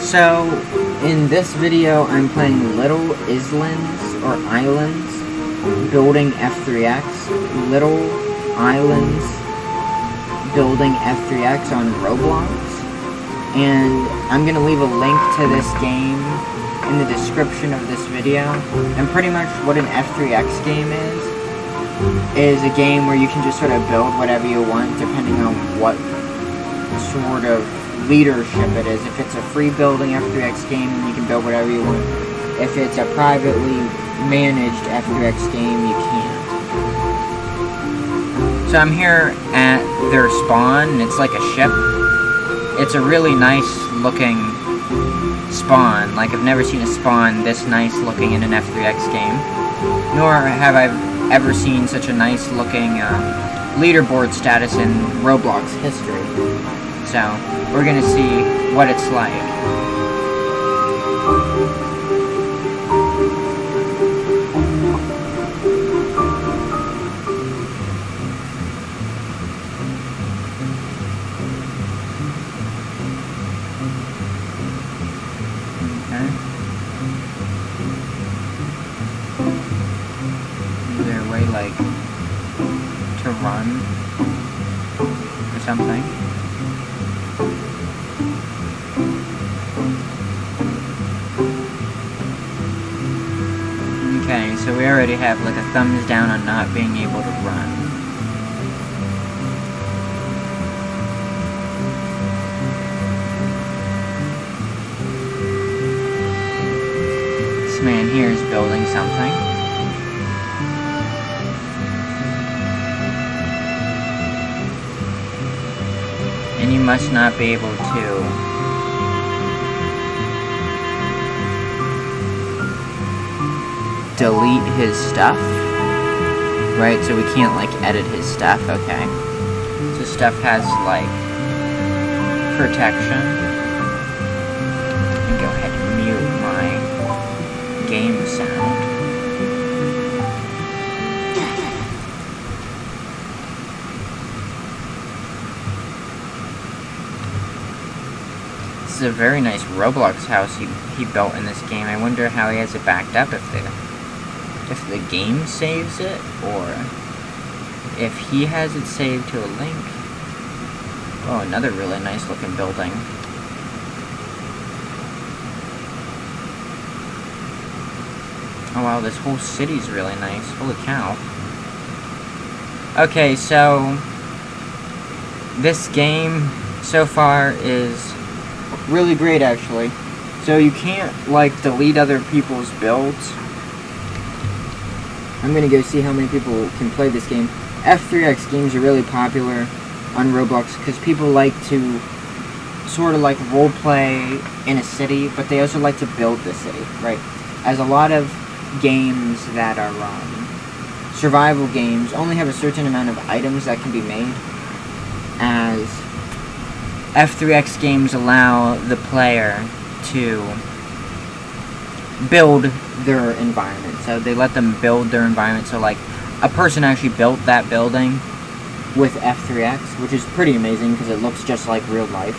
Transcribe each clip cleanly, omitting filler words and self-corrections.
So, in this video, I'm playing Little Islands, or Islands, building F3X. Little Islands, building F3X on Roblox. And I'm going to leave a link to this game in the description of this video. And pretty much what an F3X game is a game where you can just sort of build whatever you want depending on what sort of leadership it is. If it's a free building F3X game, you can build whatever you want. If it's a privately managed F3X game, you can't. So I'm here at their spawn, and it's like a ship. It's a really nice looking spawn. Like, I've never seen a spawn this nice looking in an F3X game. Nor have I ever seen such a nice looking leaderboard status in Roblox history. So, we're gonna see what it's like. Okay. Is there a way, like, to run or something? Okay, so we already have like a thumbs down on not being able to run. This man here is building something. And you must not be able to delete his stuff, right? So we can't like edit his stuff. Okay, so stuff has like protection. Let me go ahead and mute my game sound. This is a very nice Roblox house he built in this game. I wonder how he has it backed up, if the game saves it, or if he has it saved to a link. Oh, another really nice looking building. Oh wow, this whole city's really nice. Holy cow. Okay, so this game so far is really great, actually. So you can't like delete other people's builds. I'm gonna go see how many people can play this game. F3X games are really popular on Roblox because people like to sort of like roleplay in a city, but they also like to build the city, right? As a lot of games that are survival games only have a certain amount of items that can be made, as F3X games allow the player to build their environment. So they let them build their environment. So like a person actually built that building with F3X, which is pretty amazing because it looks just like real life.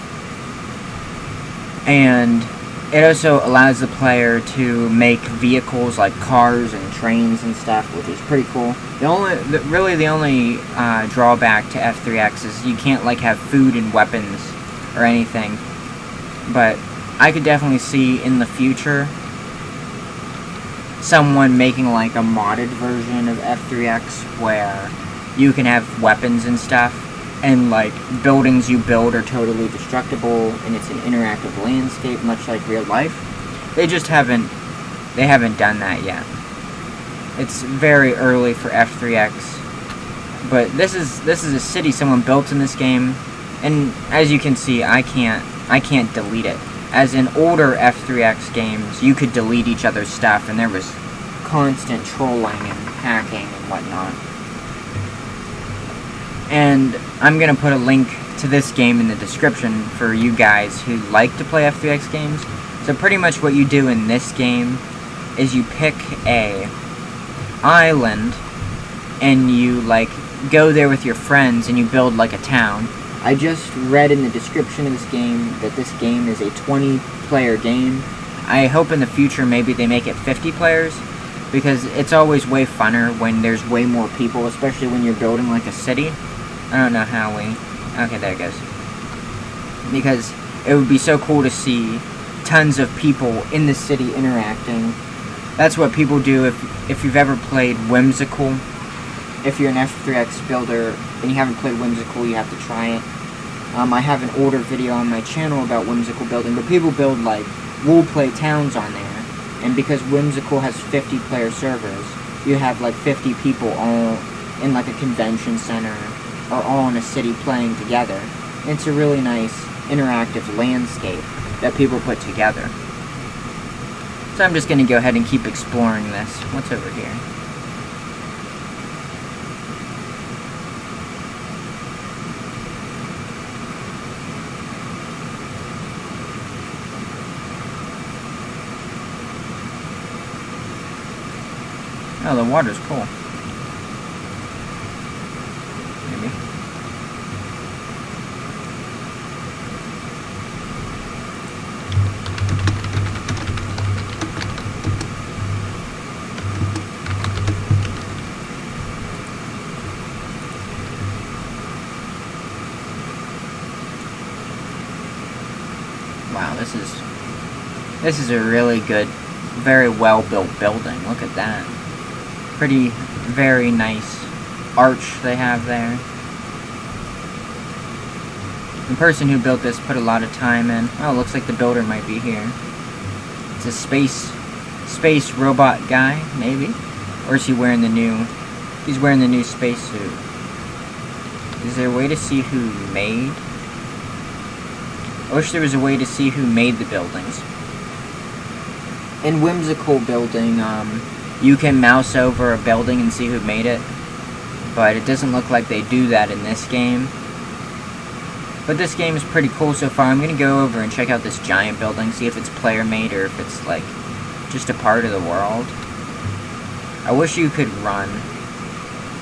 And it also allows the player to make vehicles like cars and trains and stuff, which is pretty cool. The only drawback to F3X is you can't like have food and weapons or anything. But I could definitely see in the future someone making like a modded version of F3X where you can have weapons and stuff, and like buildings you build are totally destructible, and it's an interactive landscape much like real life. They haven't done that yet. It's very early for F3X, but this is a city someone built in this game, and as you can see, I can't delete it. As in older F3X games, you could delete each other's stuff, and there was constant trolling and hacking and whatnot. And I'm going to put a link to this game in the description for you guys who like to play F3X games. So pretty much what you do in this game is you pick a island, and you like go there with your friends, and you build like a town. I just read in the description of this game that this game is a 20-player game. I hope in the future maybe they make it 50 players, because it's always way funner when there's way more people, especially when you're building like a city. I don't know how we... Okay, there it goes. Because it would be so cool to see tons of people in the city interacting. That's what people do if you've ever played Whimsical. If you're an F3X builder and you haven't played Whimsical, you have to try it. I have an older video on my channel about Whimsical building, but people build like roleplay towns on there. And because Whimsical has 50-player servers, you have like 50 people all in like a convention center or all in a city playing together. And it's a really nice interactive landscape that people put together. So I'm just going to go ahead and keep exploring this. What's over here? Oh, the water's cool. Maybe. Wow, this is a really good, very well built building. Look at that. Pretty, very nice arch they have there. The person who built this put a lot of time in. Oh, looks like the builder might be here. It's a space robot guy, maybe? Or is he wearing the new... He's wearing the new spacesuit. Is there a way to see who made... I wish there was a way to see who made the buildings. In Whimsical building, you can mouse over a building and see who made it, but it doesn't look like they do that in this game. But this game is pretty cool so far. I'm going to go over and check out this giant building, see if it's player made or if it's like just a part of the world. I wish you could run.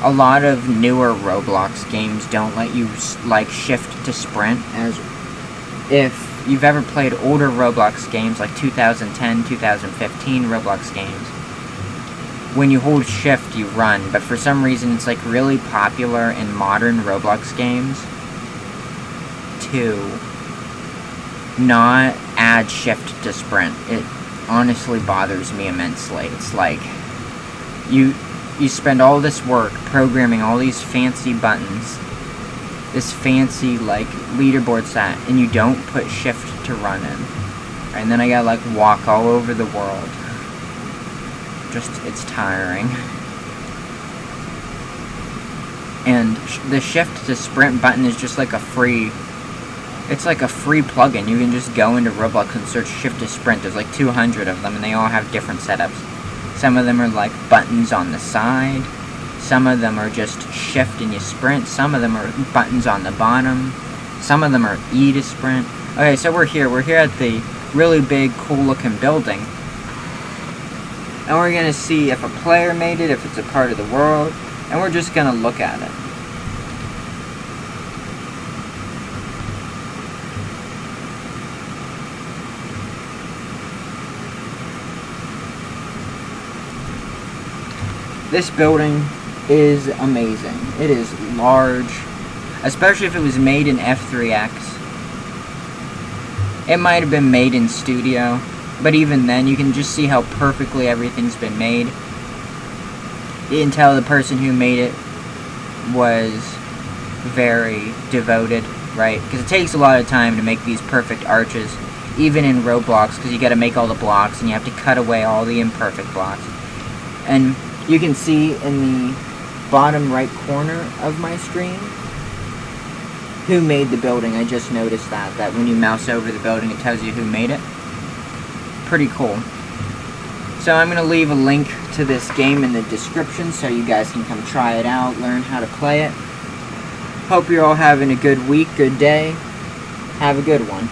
A lot of newer Roblox games don't let you like shift to sprint, as if you've ever played older Roblox games like 2010, 2015 Roblox games. When you hold shift, you run, but for some reason it's like really popular in modern Roblox games to not add shift to sprint. It honestly bothers me immensely. It's like you spend all this work programming all these fancy buttons, this fancy like leaderboard set, and you don't put shift to run in. And then I gotta like walk all over the world. It's tiring. And the shift to sprint button is just like a free... It's like a free plugin. You can just go into Roblox and search shift to sprint. There's like 200 of them, and they all have different setups. Some of them are like buttons on the side. Some of them are just shift and you sprint. Some of them are buttons on the bottom. Some of them are E to sprint. Okay, so we're here. We're here at the really big, cool-looking building. And we're going to see if a player made it, if it's a part of the world, and we're just going to look at it. This building is amazing. It is large, especially if it was made in F3X. It might have been made in Studio. But even then, you can just see how perfectly everything's been made. You can tell the person who made it was very devoted, right? Because it takes a lot of time to make these perfect arches, even in Roblox, because you got to make all the blocks, and you have to cut away all the imperfect blocks. And you can see in the bottom right corner of my screen who made the building. I just noticed that when you mouse over the building, it tells you who made it. Pretty cool. So I'm going to leave a link to this game in the description so you guys can come try it out, learn how to play it. Hope you're all having a good week, good day. Have a good one.